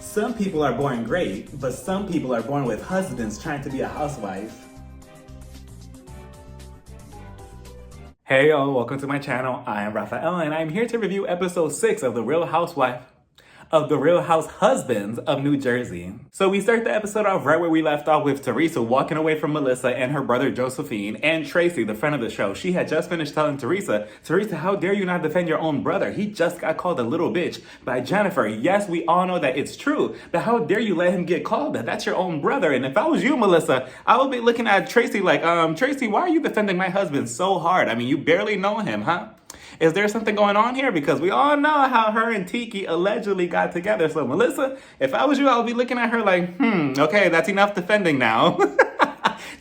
Some people are born great, but some people are born with husbands trying to be a housewife. Hey y'all, welcome to my channel. I am Rafael and I'm here to review episode 6 of The Real House Husbands of New Jersey. So we start the episode off right where we left off with Teresa walking away from Melissa and her brother Josephine, and Tracy, the friend of the show. She had just finished telling Teresa, how dare you not defend your own brother? He just got called a little bitch by Jennifer. Yes, we all know that it's true, but how dare you let him get called that? That's your own brother. And if I was you, Melissa, I would be looking at Tracy like, Tracy, why are you defending my husband so hard? I mean, you barely know him, huh? Is there something going on here? Because we all know how her and Tiki allegedly got together. So Melissa, if I was you, I would be looking at her like, okay, that's enough defending now.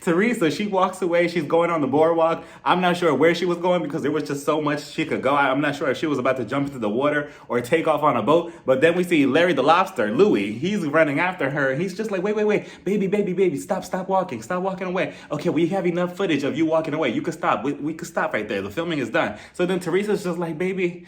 Teresa, she walks away. She's going on the boardwalk. I'm not sure where she was going because there was just so much she could go. I'm not sure if she was about to jump into the water or take off on a boat. But then we see Larry the Lobster, Louie. He's running after her. He's just like, wait. Baby, stop walking. Stop walking away. Okay, we have enough footage of you walking away. You could stop. We could stop right there. The filming is done. So then Teresa's just like, baby,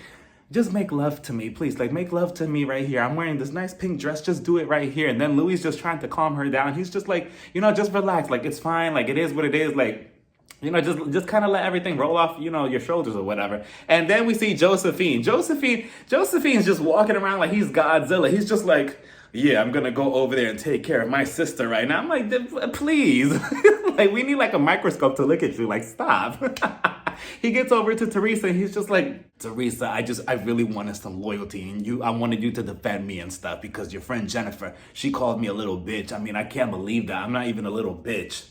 just make love to me, please. Like, make love to me right here. I'm wearing this nice pink dress. Just do it right here. And then Louis just trying to calm her down. He's just like, just relax. Like, it's fine. Like, it is what it is. Like, just kind of let everything roll off, your shoulders or whatever. And then we see Josephine. Josephine's just walking around like he's Godzilla. He's just like, yeah, I'm going to go over there and take care of my sister right now. I'm like, please. Like, we need like a microscope to look at you. Like, stop. He gets over to Teresa and he's just like, Teresa, I really wanted some loyalty and I wanted you to defend me and stuff because your friend Jennifer, she called me a little bitch. I mean, I can't believe that. I'm not even a little bitch.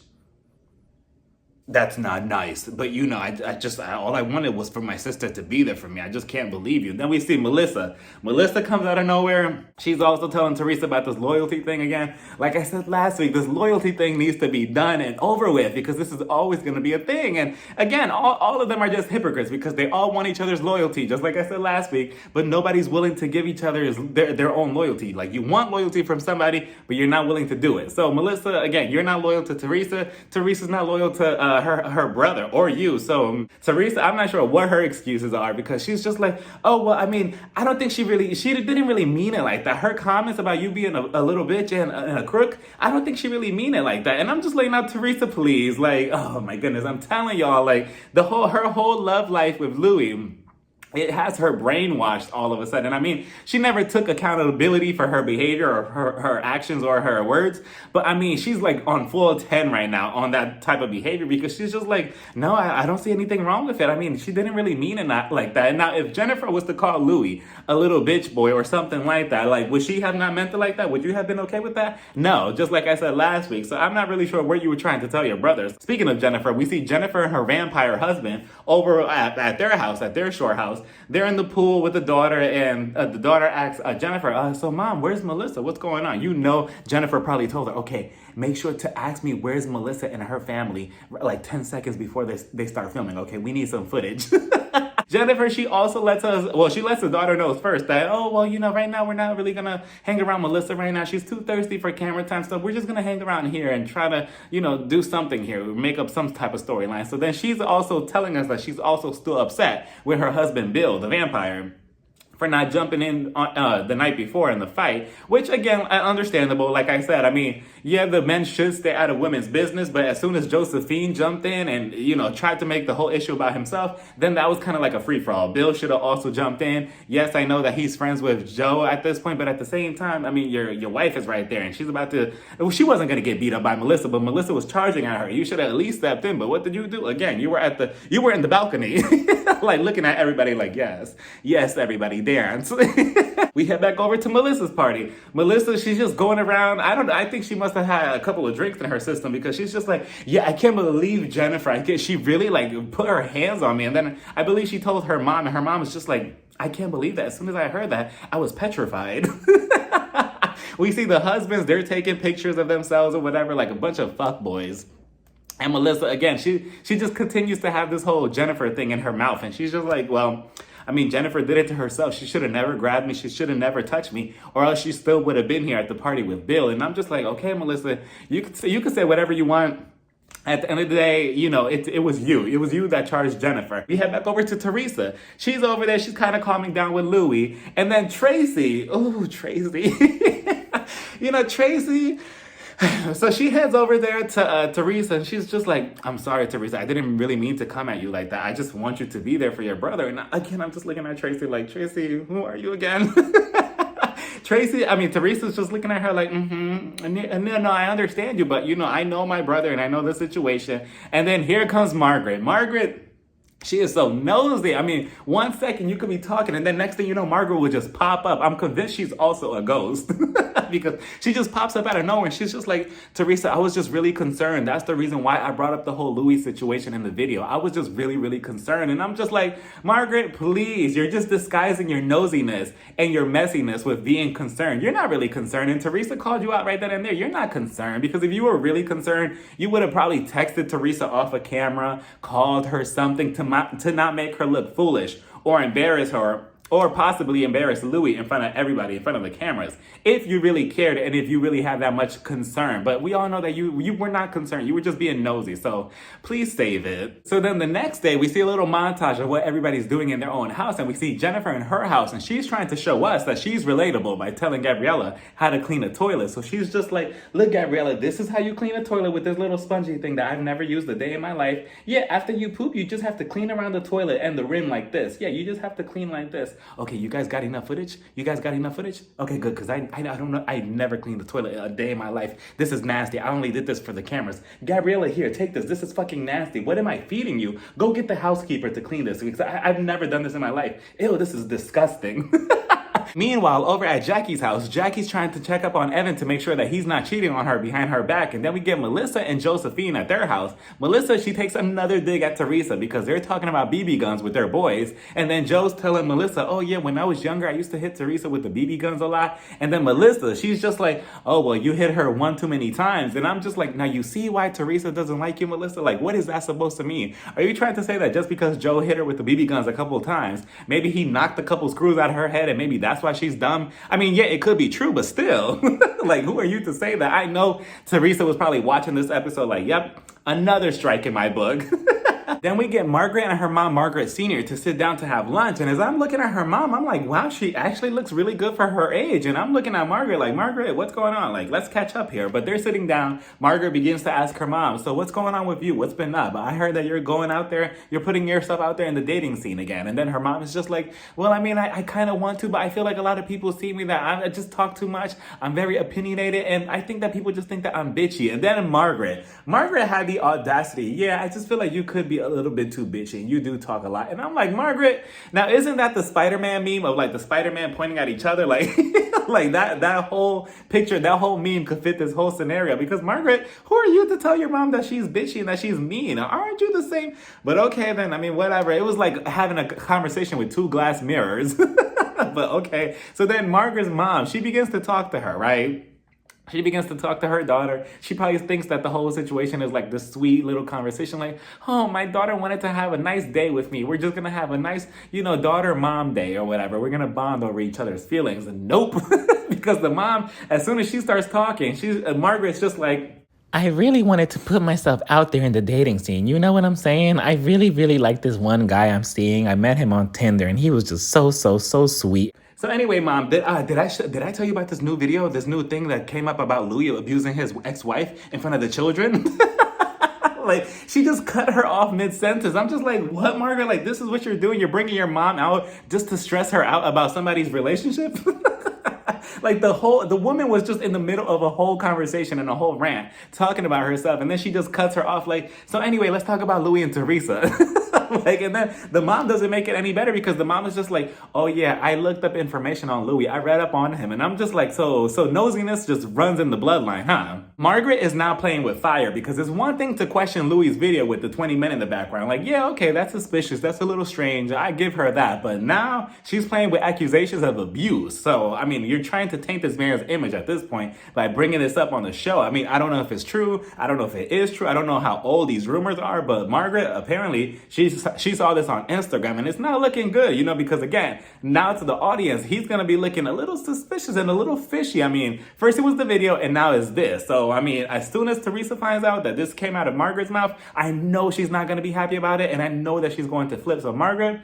That's not nice. But all I wanted was for my sister to be there for me. I just can't believe you. Then we see Melissa. Melissa comes out of nowhere. She's also telling Teresa about this loyalty thing again. Like I said last week, this loyalty thing needs to be done and over with because this is always going to be a thing. And again, all of them are just hypocrites because they all want each other's loyalty, just like I said last week, but nobody's willing to give each other their own loyalty. Like, you want loyalty from somebody, but you're not willing to do it. So Melissa, again, you're not loyal to Teresa. Teresa's not loyal to her brother or you. So Teresa, I'm not sure what her excuses are because she's just like, oh, well, I mean, I don't think she didn't really mean it like that. Her comments about you being a little bitch and a crook, I don't think she really mean it like that. And I'm just like, now Teresa, please. Like, oh my goodness, I'm telling y'all, like her whole love life with Louis, it has her brainwashed all of a sudden. I mean, she never took accountability for her behavior or her actions or her words. But I mean, she's like on full 10 right now on that type of behavior because she's just like, no, I don't see anything wrong with it. I mean, she didn't really mean it not like that. And now if Jennifer was to call Louis a little bitch boy or something like that, like, would she have not meant it like that? Would you have been okay with that? No, just like I said last week. So I'm not really sure what you were trying to tell your brothers. Speaking of Jennifer, we see Jennifer and her vampire husband over at their house, at their shore house. They're in the pool with the daughter, and the daughter asks Jennifer, so Mom, where's Melissa? What's going on? Jennifer probably told her, okay, make sure to ask me where's Melissa and her family like 10 seconds before they start filming. Okay, we need some footage. Jennifer, she also lets the daughter know first that, right now we're not really going to hang around Melissa right now. She's too thirsty for camera time, so we're just going to hang around here and try to, do something here, make up some type of storyline. So then she's also telling us that she's also still upset with her husband, Bill, the vampire, for not jumping in the night before in the fight, which again, understandable. Like I said, I mean, yeah, the men should stay out of women's business, but as soon as Josephine jumped in and, tried to make the whole issue about himself, then that was kind of like a free-for-all. Bill should have also jumped in. Yes, I know that he's friends with Joe at this point, but at the same time, I mean, your wife is right there and she's about to, she wasn't going to get beat up by Melissa, but Melissa was charging at her. You should have at least stepped in, but what did you do? Again, you were in the balcony, like looking at everybody like, yes, everybody dance. We head back over to Melissa's party. Melissa, she's just going around. I think she must have had a couple of drinks in her system because she's just like, yeah, I can't believe Jennifer. She really like put her hands on me. And then I believe she told her mom, and her mom was just like, I can't believe that. As soon as I heard that, I was petrified. We see the husbands, they're taking pictures of themselves or whatever, like a bunch of fuckboys. And Melissa, again, she just continues to have this whole Jennifer thing in her mouth. And she's just like, well, I mean, Jennifer did it to herself. She should have never grabbed me. She should have never touched me, or else she still would have been here at the party with Bill. And I'm just like, okay, Melissa, you could say whatever you want. At the end of the day, it was you. It was you that charged Jennifer. We head back over to Teresa. She's over there. She's kind of calming down with Louie. And then Tracy. Oh, Tracy. Tracy. So she heads over there to Teresa, and she's just like, I'm sorry, Teresa. I didn't really mean to come at you like that. I just want you to be there for your brother. And again, I'm just looking at Tracy like, Tracy, who are you again? Teresa's just looking at her like, no, I understand you, but I know my brother and I know the situation. And then here comes Margaret. She is so nosy. 1 second you could be talking, and then next thing you know, Margaret will just pop up. I'm convinced she's also a ghost because she just pops up out of nowhere. And she's just like, Teresa, I was just really concerned. That's the reason why I brought up the whole Louis situation in the video. I was just really, really concerned. And I'm just like, Margaret, please, you're just disguising your nosiness and your messiness with being concerned. You're not really concerned. And Teresa called you out right then and there. You're not concerned, because if you were really concerned, you would have probably texted Teresa off a camera, called her something to not make her look foolish or embarrass her, or possibly embarrass Louis in front of everybody, in front of the cameras, if you really cared and if you really had that much concern. But we all know that you were not concerned. You were just being nosy. So please save it. So then the next day, we see a little montage of what everybody's doing in their own house. And we see Jennifer in her house, and she's trying to show us that she's relatable by telling Gabriella how to clean a toilet. So she's just like, look, Gabriella, this is how you clean a toilet with this little spongy thing that I've never used a day in my life. Yeah, after you poop, you just have to clean around the toilet and the rim like this. Yeah, you just have to clean like this. Okay, you guys got enough footage? Okay, good, because I don't know. I never cleaned the toilet a day in my life. This is nasty. I only did this for the cameras. Gabriella, here, take this. This is fucking nasty. What am I feeding you? Go get the housekeeper to clean this, because I've never done this in my life. Ew, this is disgusting. Meanwhile, over at Jackie's house, Jackie's trying to check up on Evan to make sure that he's not cheating on her behind her back. And then we get Melissa and Josephine at their house. Melissa, she takes another dig at Teresa because they're talking about BB guns with their boys. And then Joe's telling Melissa, oh yeah, when I was younger, I used to hit Teresa with the BB guns a lot. And then Melissa, she's just like, oh, well, you hit her one too many times. And I'm just like, now you see why Teresa doesn't like you, Melissa? Like, what is that supposed to mean? Are you trying to say that just because Joe hit her with the BB guns a couple of times, maybe he knocked a couple screws out of her head and maybe that's why she's dumb? Yeah, it could be true, but still, like, who are you to say that? I know Teresa was probably watching this episode like, yep, another strike in my book. Then we get Margaret and her mom, Margaret Sr., to sit down to have lunch. And as I'm looking at her mom, I'm like, wow, she actually looks really good for her age. And I'm looking at Margaret like, Margaret, what's going on? Like, let's catch up here. But they're sitting down. Margaret begins to ask her mom, so what's going on with you? What's been up? I heard that you're going out there, you're putting yourself out there in the dating scene again. And then her mom is just like, well, I kind of want to, but I feel like a lot of people see me that I just talk too much. I'm very opinionated. And I think that people just think that I'm bitchy. And then Margaret had the audacity. Yeah, I just feel like you could be a little bit too bitchy. You do talk a lot. And I'm like, Margaret, now isn't that the Spider-Man meme of like the Spider-Man pointing at each other? Like, like that whole picture, that whole meme could fit this whole scenario. Because Margaret, who are you to tell your mom that she's bitchy and that she's mean? Aren't you the same? But okay then, whatever. It was like having a conversation with two glass mirrors. But okay. So then Margaret's mom, she begins to talk to her, right? She begins to talk to her daughter. She probably thinks that the whole situation is like this sweet little conversation. Like, oh, my daughter wanted to have a nice day with me. We're just going to have a nice, daughter-mom day or whatever. We're going to bond over each other's feelings. And nope. Because the mom, as soon as she starts talking, Margaret's just like, I really wanted to put myself out there in the dating scene. You know what I'm saying? I really, really like this one guy I'm seeing. I met him on Tinder and he was just so sweet. So anyway, Mom, did I tell you about this new video, this new thing that came up about Louis abusing his ex-wife in front of the children? Like, she just cut her off mid-sentence. I'm just like, what, Margaret? Like, this is what you're doing? You're bringing your mom out just to stress her out about somebody's relationship? Like, the woman was just in the middle of a whole conversation and a whole rant talking about herself, and then she just cuts her off like, so anyway, let's talk about Louis and Teresa. Like, and then the mom doesn't make it any better because the mom is just like, oh yeah, I looked up information on Louis. I read up on him. And I'm just like, so nosiness just runs in the bloodline, huh? Margaret is now playing with fire because it's one thing to question Louis' video with the 20 men in the background. Like, yeah, okay, that's suspicious. That's a little strange. I give her that. But now she's playing with accusations of abuse. So, you're trying to taint this man's image at this point by bringing this up on the show. I don't know if it's true. I don't know if it is true. I don't know how old these rumors are. But Margaret, apparently, she saw this on Instagram and it's not looking good, because again, now to the audience, he's going to be looking a little suspicious and a little fishy. First it was the video and now it's this. So, as soon as Teresa finds out that this came out of Margaret's mouth, I know she's not going to be happy about it and I know that she's going to flip. So Margaret,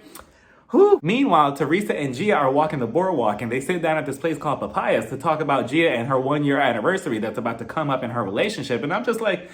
Whew. Meanwhile, Teresa and Gia are walking the boardwalk and they sit down at this place called Papayas to talk about Gia and her 1 year anniversary that's about to come up in her relationship. And I'm just like,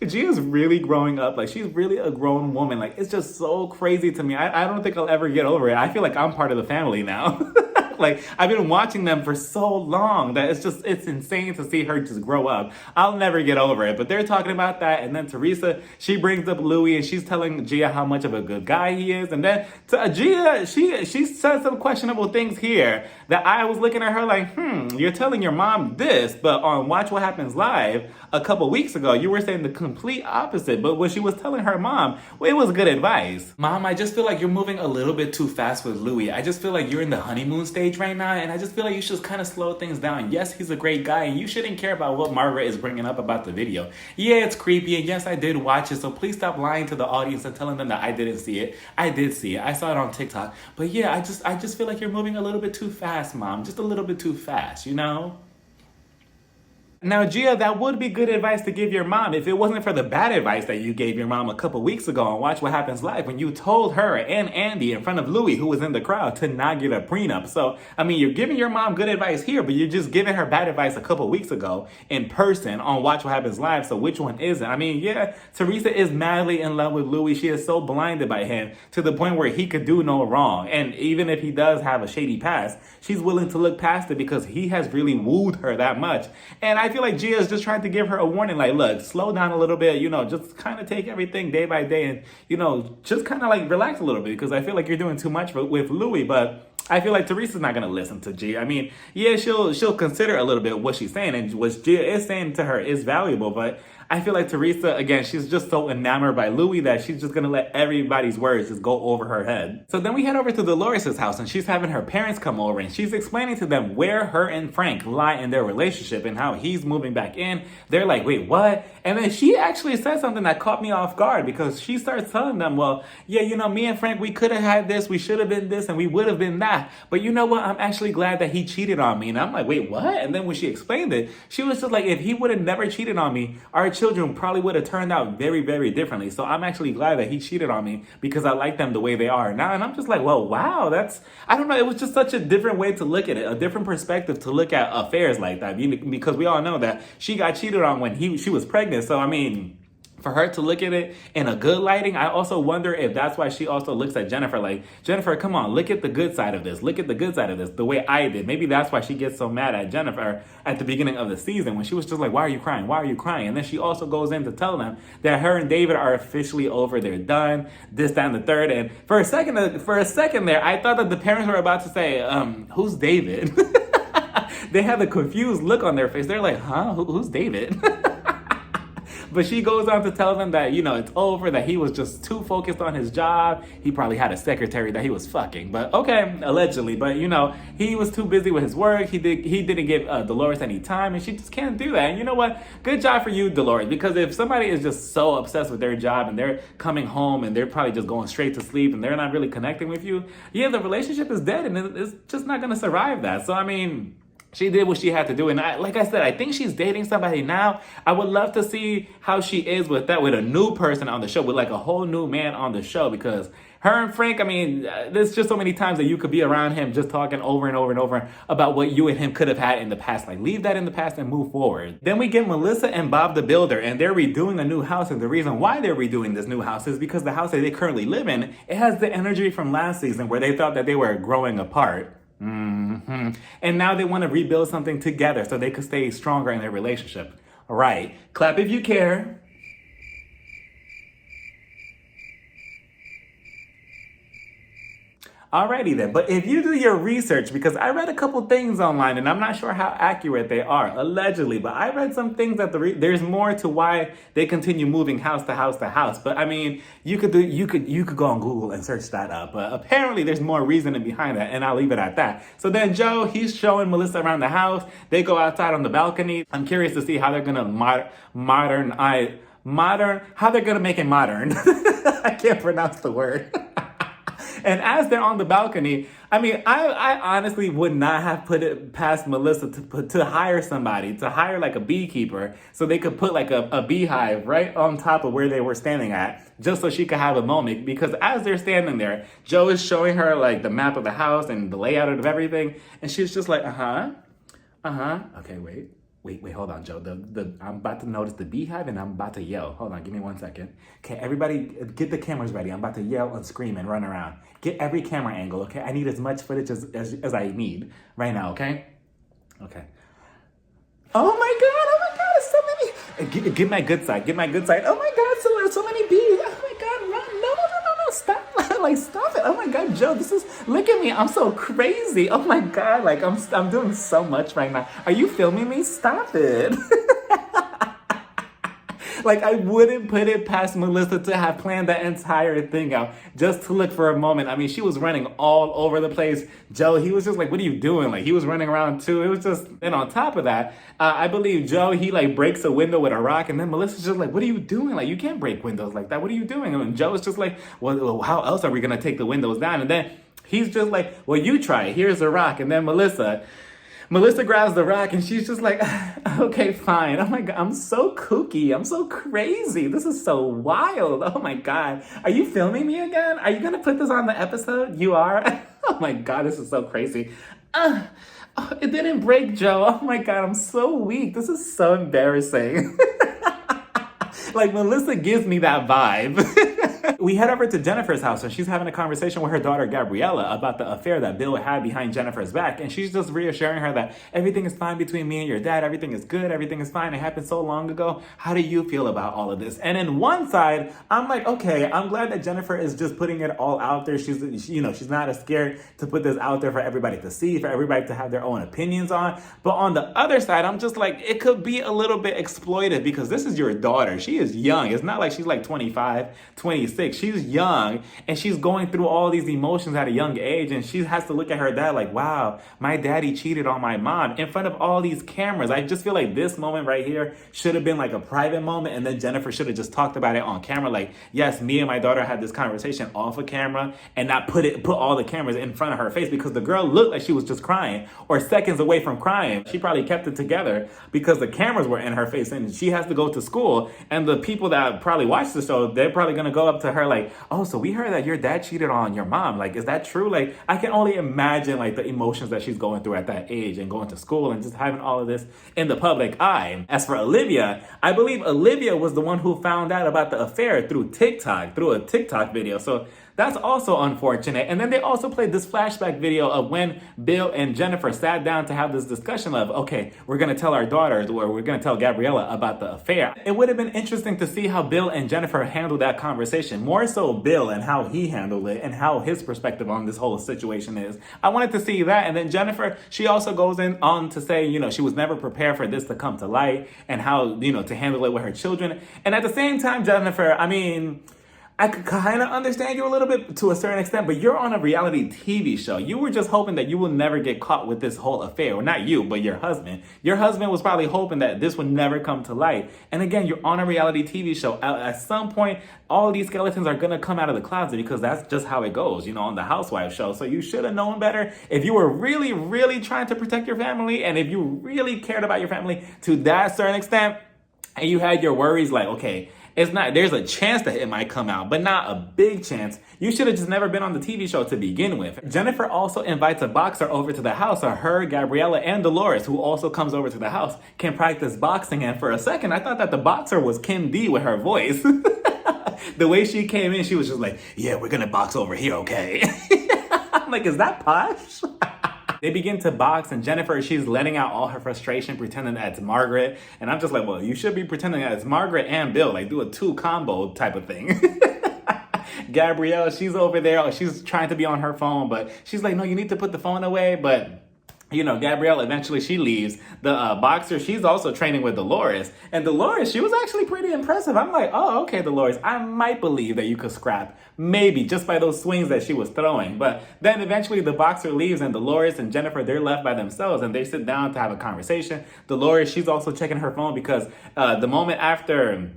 Gia's really growing up. Like, she's really a grown woman. Like, it's just so crazy to me. I don't think I'll ever get over it. I feel like I'm part of the family now. Like, I've been watching them for so long that it's insane to see her just grow up. I'll never get over it. But they're talking about that. And then Teresa, she brings up Louis and she's telling Gia how much of a good guy he is. And then Gia, she said some questionable things here that I was looking at her like, you're telling your mom this, but on Watch What Happens Live a couple weeks ago, you were saying the complete opposite. But what she was telling her mom, well, it was good advice. Mom, I just feel like you're moving a little bit too fast with Louis. I just feel like you're in the honeymoon stage right now, and I just feel like you should kind of slow things down. Yes, he's a great guy, and you shouldn't care about what Margaret is bringing up about the video. Yeah, it's creepy, and yes, I did watch it, so please stop lying to the audience and telling them that I didn't see it. I did see it. I saw it on TikTok. But yeah, I just feel like you're moving a little bit too fast, Mom. Just a little bit too fast, you know? Now, Gia, that would be good advice to give your mom if it wasn't for the bad advice that you gave your mom a couple weeks ago on Watch What Happens Live when you told her and Andy in front of Louis, who was in the crowd, to not get a prenup. So, I mean, you're giving your mom good advice here, but you're just giving her bad advice a couple weeks ago in person on Watch What Happens Live. So which one is it? I mean, yeah, Teresa is madly in love with Louis. She is so blinded by him to the point where he could do no wrong. And even if he does have a shady past, she's willing to look past it because he has really wooed her that much. And I feel like Gia is just trying to give her a warning, like, look, slow down a little bit, just kind of take everything day by day and, just kind of like relax a little bit because I feel like you're doing too much with Louis. But I feel like Teresa's not going to listen to Gia. I mean, yeah, she'll consider a little bit what she's saying, and what Gia is saying to her is valuable, but I feel like Teresa, again, she's just so enamored by Louis that she's just going to let everybody's words just go over her head. So then we head over to Dolores' house and she's having her parents come over and she's explaining to them where her and Frank lie in their relationship and how he's moving back in. They're like, wait, what? And then she actually said something that caught me off guard because she starts telling them, well, yeah, me and Frank, we could have had this, we should have been this, and we would have been that. But you know what? I'm actually glad that he cheated on me. And I'm like, wait, what? And then when she explained it, she was just like, if he would have never cheated on me, our children probably would have turned out very, very differently. So I'm actually glad that he cheated on me because I like them the way they are now. And I'm just like, well, wow, I don't know. It was just such a different way to look at it, a different perspective to look at affairs like that. Because we all know that she got cheated on when she was pregnant. So, I mean, for her to look at it in a good lighting, I also wonder if that's why she also looks at Jennifer like, Jennifer, come on, look at the good side of this. Look at the good side of this, the way I did. Maybe that's why she gets so mad at Jennifer at the beginning of the season when she was just like, why are you crying? Why are you crying? And then she also goes in to tell them that her and David are officially over. They're done, this, that, and the third. And for a second there, I thought that the parents were about to say, who's David? They had a confused look on their face. They're like, huh? Who's David? But she goes on to tell them that, it's over, that he was just too focused on his job. He probably had a secretary that he was fucking. But okay, allegedly. But, he was too busy with his work. He didn't give Dolores any time, and she just can't do that. And you know what? Good job for you, Dolores. Because if somebody is just so obsessed with their job and they're coming home and they're probably just going straight to sleep and they're not really connecting with you, yeah, the relationship is dead and it's just not going to survive that. So, I mean, she did what she had to do. And like I said, I think she's dating somebody now. I would love to see how she is with a new person on the show, with like a whole new man on the show, because her and Frank, I mean, there's just so many times that you could be around him just talking over and over and over about what you and him could have had in the past. Like, leave that in the past and move forward. Then we get Melissa and Bob the Builder, and they're redoing a new house. And the reason why they're redoing this new house is because the house that they currently live in, it has the energy from last season where they thought that they were growing apart. And now they want to rebuild something together so they could stay stronger in their relationship. All right, clap if you care. Alrighty then, but if you do your research, because I read a couple things online and I'm not sure how accurate they are, allegedly, but I read some things that there's more to why they continue moving house to house to house. But I mean, you could go on Google and search that up. But apparently there's more reasoning behind that, and I'll leave it at that. So then Joe, he's showing Melissa around the house. They go outside on the balcony. I'm curious to see how they're gonna how they're gonna make it modern. I can't pronounce the word. And as they're on the balcony, I mean, I honestly would not have put it past Melissa to hire somebody, to hire like a beekeeper so they could put like a beehive right on top of where they were standing at, just so she could have a moment. Because as they're standing there, Joe is showing her like the map of the house and the layout of everything. And she's just like, okay, wait, hold on, Joe. I'm about to notice the beehive and I'm about to yell. Hold on, give me 1 second. Okay, everybody get the cameras ready. I'm about to yell and scream and run around. Get every camera angle, okay? I need as much footage as I need right now, okay? Okay. Oh my God, it's so many. Get my good side, Oh my God, so many bees. Oh my God, run. No, stop. Like, stop it. Oh my God, Joe, look at me. I'm so crazy. Oh my God, like I'm doing so much right now. Are you filming me? Stop it. Like, I wouldn't put it past Melissa to have planned that entire thing out just to look for a moment. I mean, she was running all over the place. Joe, he was just like, what are you doing? Like, he was running around too. It was just, and on top of that, I believe Joe, he like breaks a window with a rock, and then Melissa's just like, what are you doing? Like, you can't break windows like that. What are you doing? And Joe's just like, well, how else are we going to take the windows down? And then he's just like, well, you try it. Here's a rock. And then Melissa grabs the rock and she's just like, okay, fine. Oh my God, I'm so kooky. I'm so crazy. This is so wild. Oh my God. Are you filming me again? Are you going to put this on the episode? You are? Oh my God, this is so crazy. It didn't break, Joe. Oh my God, I'm so weak. This is so embarrassing. Like, Melissa gives me that vibe. We head over to Jennifer's house and she's having a conversation with her daughter Gabriella about the affair that Bill had behind Jennifer's back, and she's just reassuring her that everything is fine between me and your dad, everything is good, everything is fine, it happened so long ago. How do you feel about all of this? And in one side, I'm like, okay, I'm glad that Jennifer is just putting it all out there. She's not as scared to put this out there for everybody to see, for everybody to have their own opinions on. But on the other side, I'm just like, it could be a little bit exploited because this is your daughter. She is young. It's not like she's like 25, 26. She's young and she's going through all these emotions at a young age, and she has to look at her dad like, wow, my daddy cheated on my mom in front of all these cameras. I just feel like this moment right here should have been like a private moment, and then Jennifer should have just talked about it on camera. Like, yes, me and my daughter had this conversation off of camera, and not put all the cameras in front of her face, because the girl looked like she was just crying or seconds away from crying. She probably kept it together because the cameras were in her face and she has to go to school, and the people that probably watch the show, they're probably gonna go up to her like, oh, so we heard that your dad cheated on your mom. Like, is that true? Like, I can only imagine like the emotions that she's going through at that age and going to school and just having all of this in the public eye. As for Olivia, I believe Olivia was the one who found out about the affair through a TikTok video. So that's also unfortunate. And then they also played this flashback video of when Bill and Jennifer sat down to have this discussion of, okay, we're going to tell our daughters, or we're going to tell Gabriella about the affair. It would have been interesting to see how Bill and Jennifer handled that conversation. More so Bill and how he handled it and how his perspective on this whole situation is. I wanted to see that. And then Jennifer, she also goes on to say, she was never prepared for this to come to light, and how, to handle it with her children. And at the same time, Jennifer, I could kind of understand you a little bit to a certain extent, but you're on a reality TV show. You were just hoping that you will never get caught with this whole affair. Well, not you, but your husband. Your husband was probably hoping that this would never come to light. And again, you're on a reality TV show. At some point, all these skeletons are going to come out of the closet, because that's just how it goes, on the Housewives show. So you should have known better. If you were really, really trying to protect your family, and if you really cared about your family to that certain extent, and you had your worries like, okay, there's a chance that it might come out, but not a big chance. You should have just never been on the TV show to begin with. Jennifer also invites a boxer over to the house, so her, Gabriella, and Dolores, who also comes over to the house, can practice boxing. And for a second, I thought that the boxer was Kim D with her voice. The way she came in, she was just like, yeah, we're gonna box over here, okay? I'm like, is that posh? They begin to box, and Jennifer, she's letting out all her frustration, pretending that it's Margaret. And I'm just like, well, you should be pretending that it's Margaret and Bill, like do a 2 combo type of thing. Gabrielle, she's over there, she's trying to be on her phone, but she's like, no, you need to put the phone away. But Gabrielle, eventually she leaves. The boxer, she's also training with Dolores. And Dolores, she was actually pretty impressive. I'm like, oh, okay, Dolores, I might believe that you could scrap. Maybe, just by those swings that she was throwing. But then eventually the boxer leaves, and Dolores and Jennifer, they're left by themselves, and they sit down to have a conversation. Dolores, she's also checking her phone, because the moment after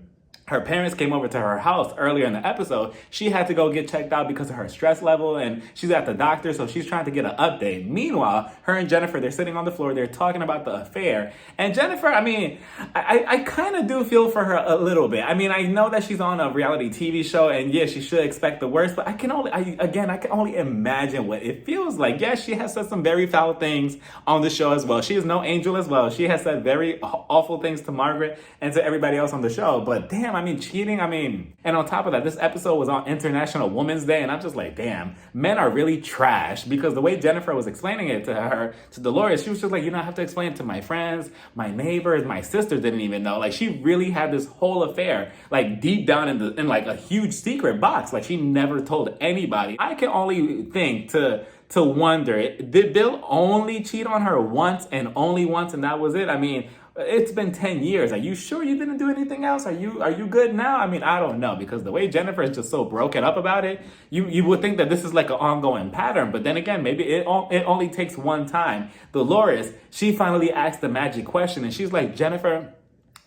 her parents came over to her house earlier in the episode. She had to go get checked out because of her stress level, and she's at the doctor, so she's trying to get an update. Meanwhile, her and Jennifer, they're sitting on the floor, they're talking about the affair. And Jennifer, I mean, I kind of do feel for her a little bit. I mean, I know that she's on a reality TV show, and yeah, she should expect the worst, but I can only imagine what it feels like. Yes, she has said some very foul things on the show as well. She is no angel as well. She has said very awful things to Margaret and to everybody else on the show, but damn, I mean, cheating, and on top of that, this episode was on International Women's Day, and I'm just like, damn, men are really trash, because the way Jennifer was explaining it to Dolores, she was just like, I have to explain it to my friends, my neighbors, my sister didn't even know. Like, she really had this whole affair, like, deep down in like a huge secret box. Like, she never told anybody. I can only think to wonder, did Bill only cheat on her once and only once, and that was it? I mean, it's been 10 years. Are you sure you didn't do anything else? Are you good now? I mean, I don't know, because the way Jennifer is just so broken up about it, you would think that this is like an ongoing pattern. But then again, maybe it only takes one time. Dolores, she finally asked the magic question, and she's like, Jennifer,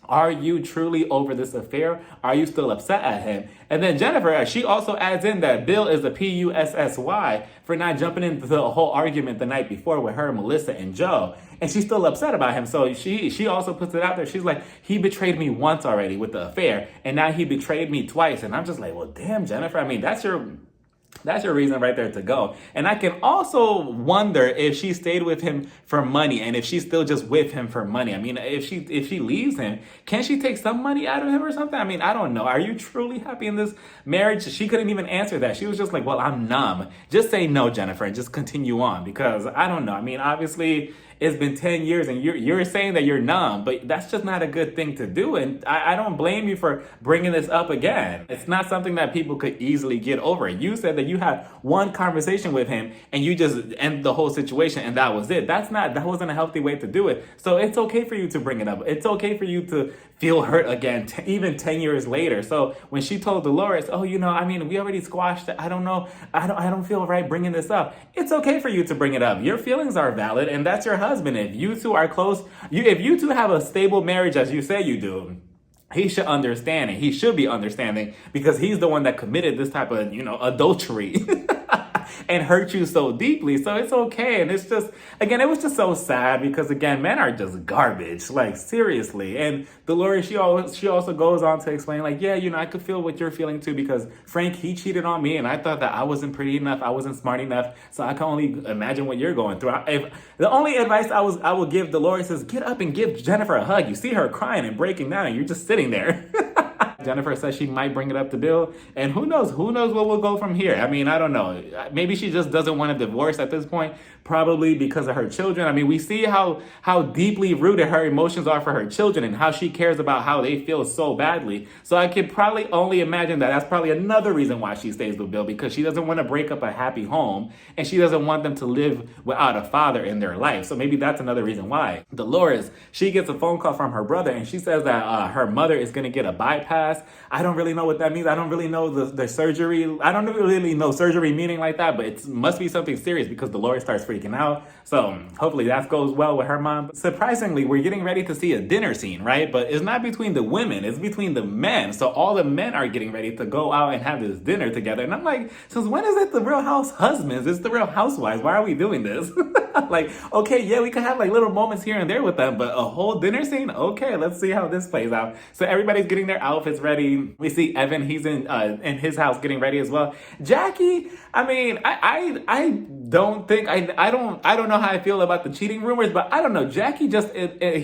are you truly over this affair? Are you still upset at him? And then Jennifer, she also adds in that Bill is a PUSSY for not jumping into the whole argument the night before with her, Melissa, and Joe. And she's still upset about him. So she also puts it out there. She's like, he betrayed me once already with the affair, and now he betrayed me twice. And I'm just like, well, damn, Jennifer. I mean, that's your reason right there to go. And I can also wonder if she stayed with him for money, and if she's still just with him for money. I mean, if she leaves him, can she take some money out of him or something? I mean, I don't know. Are you truly happy in this marriage? She couldn't even answer that. She was just like, well, I'm numb. Just say no, Jennifer, and just continue on, because I don't know. I mean, obviously, it's been 10 years and you're saying that you're numb, but that's just not a good thing to do. And I don't blame you for bringing this up again. It's not something that people could easily get over. You said that you had one conversation with him and you just end the whole situation and that was it. That wasn't a healthy way to do it. So it's okay for you to bring it up. It's okay for you to feel hurt again, even 10 years later. So when she told Dolores, oh, we already squashed it. I don't know. I don't feel right bringing this up. It's okay for you to bring it up. Your feelings are valid, and that's your husband. If you two are close, if you two have a stable marriage as you say you do, he should understand, and he should be understanding, because he's the one that committed this type of, adultery. And hurt you so deeply. So it's okay. And it's just, again, it was just so sad, because again, men are just garbage, like seriously. And Dolores, she also goes on to explain, like, yeah, I could feel what you're feeling too, because Frank, he cheated on me, and I thought that I wasn't pretty enough, I wasn't smart enough, so I can only imagine what you're going through. The only advice I will give Dolores is get up and give Jennifer a hug. You see her crying and breaking down, and you're just sitting there. Jennifer says she might bring it up to Bill, and who knows where we'll go from here. I mean, I don't know. Maybe she just doesn't want a divorce at this point, probably because of her children. I mean, we see how deeply rooted her emotions are for her children, and how she cares about how they feel so badly. So I could probably only imagine that that's probably another reason why she stays with Bill, because she doesn't want to break up a happy home, and she doesn't want them to live without a father in their life. So maybe that's another reason why. Dolores, she gets a phone call from her brother, and she says that her mother is going to get a bypass. I don't really know what that means. I don't really know the surgery. I don't really know surgery meaning like that, but it must be something serious, because Dolores starts freaking out. So hopefully that goes well with her mom. Surprisingly, we're getting ready to see a dinner scene, right? But it's not between the women, it's between the men. So all the men are getting ready to go out and have this dinner together. And I'm like, since when is it the Real House Husbands? It's the Real Housewives. Why are we doing this? Like, okay, yeah, we can have like little moments here and there with them, but a whole dinner scene? Okay, let's see how this plays out. So everybody's getting their outfits ready. We see Evan, he's in his house getting ready as well. Jackie, I mean, I don't think, I don't know how I feel about the cheating rumors, but I don't know. Jackie just,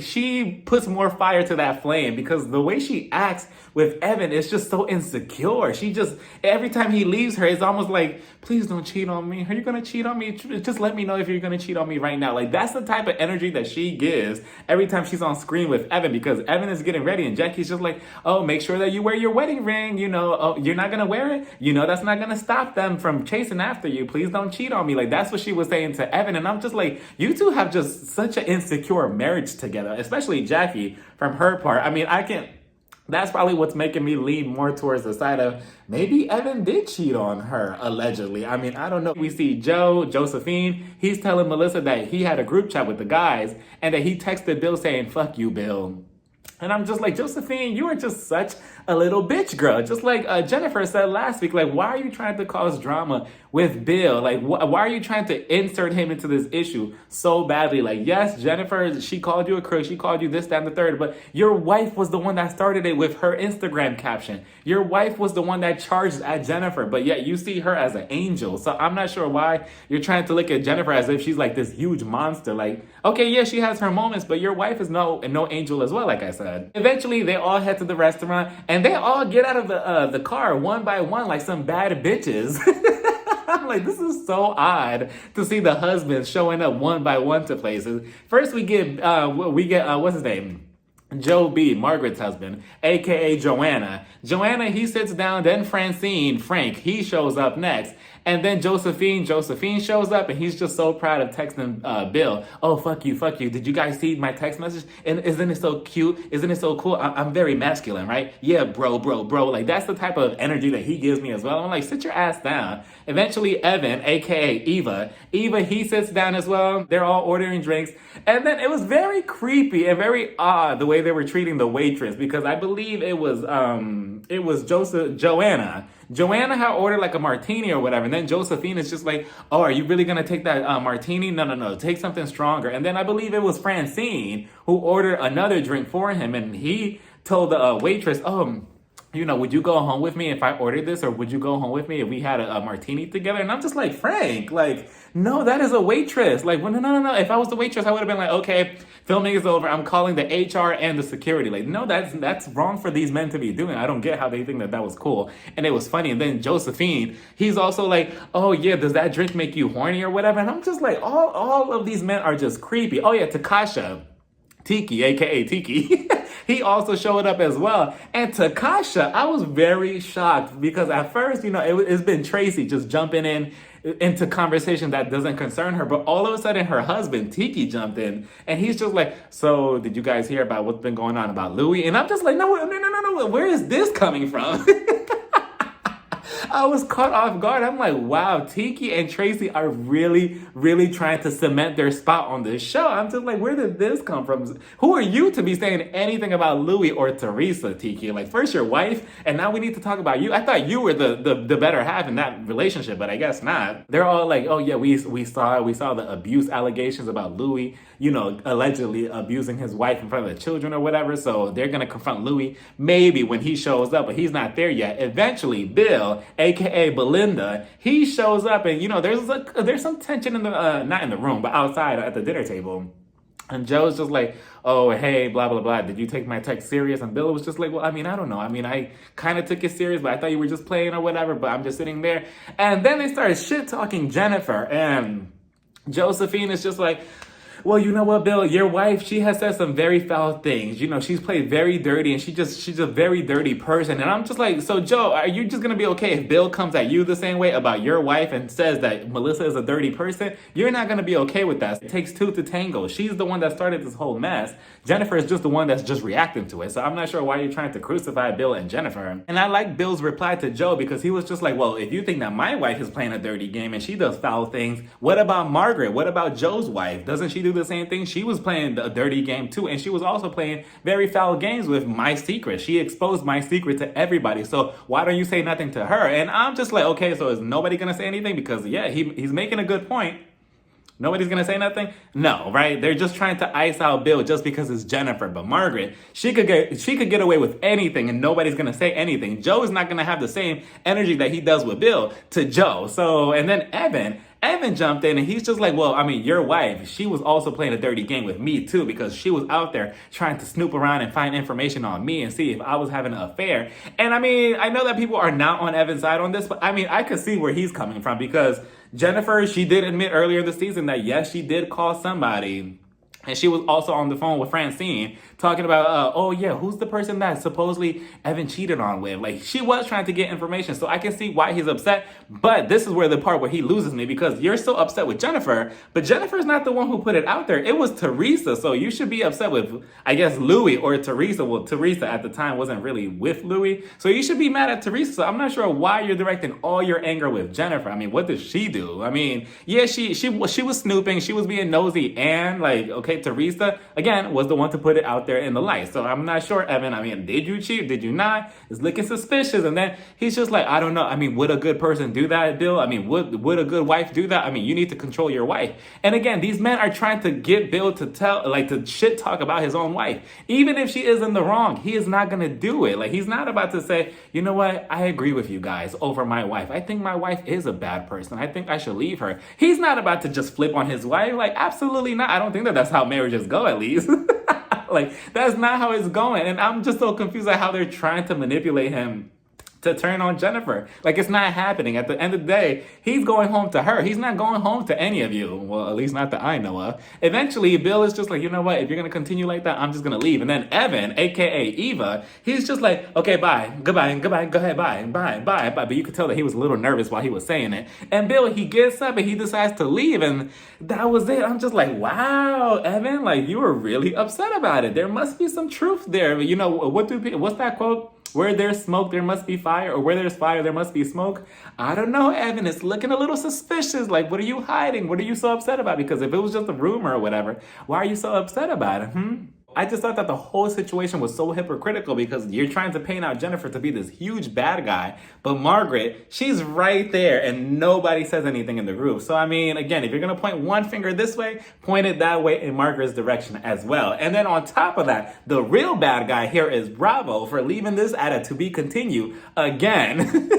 she puts more fire to that flame, because the way she acts with Evan is just so insecure. She just, every time he leaves her, it's almost like, please don't cheat on me. Are you going to cheat on me? Just let me know if you're going to cheat on me right now. Like, that's the type of energy that she gives every time she's on screen with Evan, because Evan is getting ready and Jackie's just like, oh, make sure that you wear your wedding ring. Oh, you're not going to wear it? That's not going to stop them from chasing after you. Please don't cheat on me. Like, that's what she was saying to Evan. And I'm just like, you two have just such an insecure marriage together, especially Jackie from her part. I mean, that's probably what's making me lean more towards the side of maybe Evan did cheat on her, allegedly. I mean, I don't know. We see Josephine, he's telling Melissa that he had a group chat with the guys and that he texted Bill saying, fuck you, Bill. And I'm just like, Josephine, you are just such a little bitch girl. Just like Jennifer said last week, like, why are you trying to cause drama with Bill? Like, why are you trying to insert him into this issue so badly? Like, yes, Jennifer, she called you a crook. She called you this, that, and the third. But your wife was the one that started it with her Instagram caption. Your wife was the one that charged at Jennifer. But yet you see her as an angel. So I'm not sure why you're trying to look at Jennifer as if she's like this huge monster. Like, okay, yeah, she has her moments, but your wife is no angel as well, like I said. Eventually, they all head to the restaurant, and they all get out of the car one by one like some bad bitches. I'm like, this is so odd to see the husbands showing up one by one to places. First, we get what's his name? Joe B, Margaret's husband, aka Joanna. Joanna, he sits down, then Frank, he shows up next. And then Josephine shows up, and he's just so proud of texting Bill. Oh, fuck you. Did you guys see my text message? And isn't it so cute? Isn't it so cool? I'm very masculine, right? Yeah, bro. Like, that's the type of energy that he gives me as well. I'm like, sit your ass down. Eventually, Evan, aka Eva, he sits down as well. They're all ordering drinks. And then it was very creepy and very odd the way they were treating the waitress, because I believe it was Joanna. Joanna had ordered like a martini or whatever, and then Josephine is just like, oh, are you really gonna take that martini? No, take something stronger. And then I believe it was Francine who ordered another drink for him, and he told the waitress, would you go home with me if I ordered this? Or would you go home with me if we had a martini together? And I'm just like, Frank, like, no, that is a waitress. Like, well, no. If I was the waitress, I would have been like, okay, filming is over. I'm calling the HR and the security. Like, no, that's wrong for these men to be doing. I don't get how they think that was cool. And it was funny. And then Josephine, he's also like, oh yeah, does that drink make you horny or whatever? And I'm just like, all of these men are just creepy. Oh yeah, Takasha. Tiki, aka Tiki, he also showed up as well. And Takasha, I was very shocked because at first, it's been Tracy just jumping into conversation that doesn't concern her. But all of a sudden, her husband, Tiki, jumped in. And he's just like, so did you guys hear about what's been going on about Louis? And I'm just like, no. Where is this coming from? I was caught off guard. I'm like, wow, Tiki and Tracy are really, really trying to cement their spot on this show. I'm just like, where did this come from? Who are you to be saying anything about Louis or Teresa, Tiki? Like, first your wife, and now we need to talk about you. I thought you were the better half in that relationship, but I guess not. They're all like, oh yeah, we saw the abuse allegations about Louis, allegedly abusing his wife in front of the children or whatever. So they're gonna confront Louis maybe when he shows up, but he's not there yet. Eventually, Bill, aka Belinda, he shows up, and there's some tension in the not in the room, but outside at the dinner table. And Joe's just like, oh, hey, blah, blah, blah. Did you take my text serious? And Bill was just like, well, I don't know. I kind of took it serious, but I thought you were just playing or whatever, but I'm just sitting there. And then they started shit-talking Jennifer, and Josephine is just like, well, you know what, Bill, your wife, she has said some very foul things. She's played very dirty, and she's a very dirty person. And I'm just like, so Joe, are you just going to be okay if Bill comes at you the same way about your wife and says that Melissa is a dirty person? You're not going to be okay with that. It takes two to tango. She's the one that started this whole mess. Jennifer is just the one that's just reacting to it. So I'm not sure why you're trying to crucify Bill and Jennifer. And I like Bill's reply to Joe, because he was just like, well, if you think that my wife is playing a dirty game and she does foul things, what about Margaret? What about Joe's wife? Doesn't she do the same thing? She was playing a dirty game too, and she was also playing very foul games with my secret. She exposed my secret to everybody. So why don't you say nothing to her? And I'm just like, okay, so is nobody gonna say anything? Because yeah, he's making a good point. Nobody's gonna say nothing? No, right? They're just trying to ice out Bill just because it's Jennifer. But Margaret, she could get away with anything and nobody's gonna say anything. Joe is not gonna have the same energy that he does with Bill to Joe. So, and then Evan jumped in, and he's just like, well, your wife, she was also playing a dirty game with me too, because she was out there trying to snoop around and find information on me and see if I was having an affair. And I know that people are not on Evan's side on this, but I could see where he's coming from, because Jennifer, she did admit earlier in the season that yes, she did call somebody. And she was also on the phone with Francine talking about, oh yeah, who's the person that supposedly Evan cheated on with? Like, she was trying to get information, so I can see why he's upset. But this is where the part where he loses me, because you're so upset with Jennifer, but Jennifer's not the one who put it out there. It was Teresa, so you should be upset with, I guess, Louis or Teresa. Well, Teresa at the time wasn't really with Louis, so you should be mad at Teresa. So I'm not sure why you're directing all your anger with Jennifer. What did she do? Yeah, she was snooping, she was being nosy, and like, okay, okay, Teresa, again, was the one to put it out there in the light. So I'm not sure, Evan. I mean, did you cheat? Did you not? It's looking suspicious. And then he's just like, I don't know. I mean, would a good person do that, Bill? I mean, would a good wife do that? I mean, you need to control your wife. And again, these men are trying to get Bill to to shit talk about his own wife. Even if she is in the wrong, he is not going to do it. Like, he's not about to say, you know what? I agree with you guys over my wife. I think my wife is a bad person. I think I should leave her. He's not about to just flip on his wife. Like, absolutely not. I don't think that's how marriages go, at least. Like, that's not how it's going. And I'm just so confused at how they're trying to manipulate him to turn on Jennifer. Like, it's not happening. At the end of the day, he's going home to her. He's not going home to any of you. Well, at least not that I know of. Eventually, Bill is just like, you know what? If you're going to continue like that, I'm just going to leave. And then Evan, a.k.a. Eva, he's just like, okay, bye. Goodbye. Go ahead. Bye. But you could tell that he was a little nervous while he was saying it. And Bill, he gets up and he decides to leave. And that was it. I'm just like, wow, Evan, like, you were really upset about it. There must be some truth there. You know, what's that quote? Where there's smoke, there must be fire, or where there's fire, there must be smoke. I don't know, Evan. It's looking a little suspicious. Like, what are you hiding? What are you so upset about? Because if it was just a rumor or whatever, why are you so upset about it? I just thought that the whole situation was so hypocritical because you're trying to paint out Jennifer to be this huge bad guy, but Margaret, she's right there and nobody says anything in the group. So, I mean, again, if you're going to point one finger this way, point it that way in Margaret's direction as well. And then on top of that, the real bad guy here is Bravo for leaving this at a to be continued again.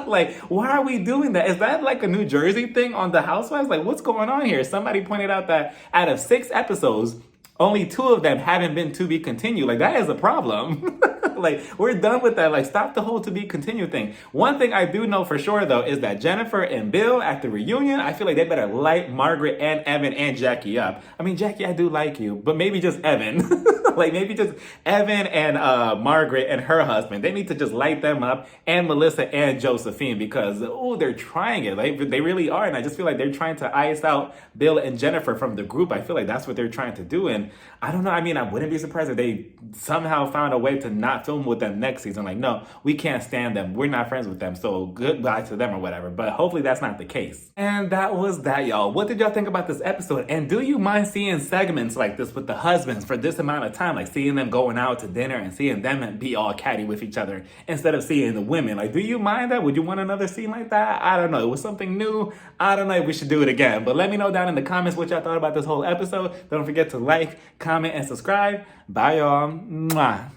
Like, why are we doing that? Is that like a New Jersey thing on the Housewives? Like, what's going on here? Somebody pointed out that out of 6 episodes, only 2 of them haven't been to be continued. Like, that is a problem. Like, we're done with that. Like, stop the whole to be continued thing. One thing I do know for sure, though, is that Jennifer and Bill at the reunion, I feel like they better light Margaret and Evan and Jackie up. I mean, Jackie, I do like you, but maybe just Evan. Like, maybe just Evan and Margaret and her husband. They need to just light them up, and Melissa and Josephine, because, oh, they're trying it. Like, they really are. And I just feel like they're trying to ice out Bill and Jennifer from the group. I feel like that's what they're trying to do. And I don't know. I mean, I wouldn't be surprised if they somehow found a way to not film with them next season. Like, no, we can't stand them. We're not friends with them. So goodbye to them or whatever. But hopefully that's not the case. And that was that, y'all. What did y'all think about this episode? And do you mind seeing segments like this with the husbands for this amount of time? Like, seeing them going out to dinner and seeing them be all catty with each other instead of seeing the women. Like, do you mind that? Would you want another scene like that? I don't know. It was something new. I don't know if we should do it again. But let me know down in the comments what y'all thought about this whole episode. Don't forget to like, comment, and subscribe. Bye, y'all. Mwah.